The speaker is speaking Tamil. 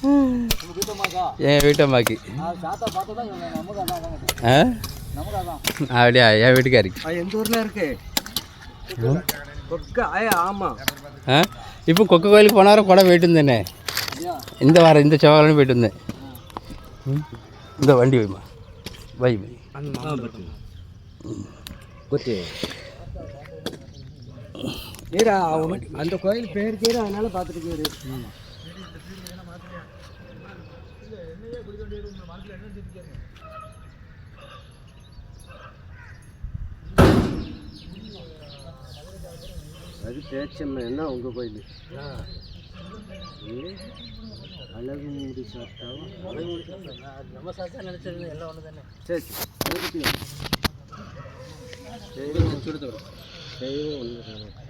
என் வீட்டம்மாக்கு அப்படியா என் வீட்டுக்காருக்கு எந்த ஊரில் இருக்கு ஆமாம் இப்போ கொக்கு கோயிலுக்கு போன வாரம் கூட போயிட்டு இருந்தேனே இந்த வாரம் இந்த செவ்வாய்க்கிழமை போயிட்டு இருந்தேன் இந்த வண்டி வைமா வை குத்தி நீரா அந்த கோயில் பேர் கேடு அதனால பார்த்துட்டு போயிரு அது பேச்சம்மா என்ன உங்கள் கோயில் அழகு முடி சாப்பிட்டாவா அழகு முடி சாப்பிட்டா நம்ம சாப்பிட்டா நினச்சது எல்லாம் ஒன்று தானே சரி சரி ஒன்று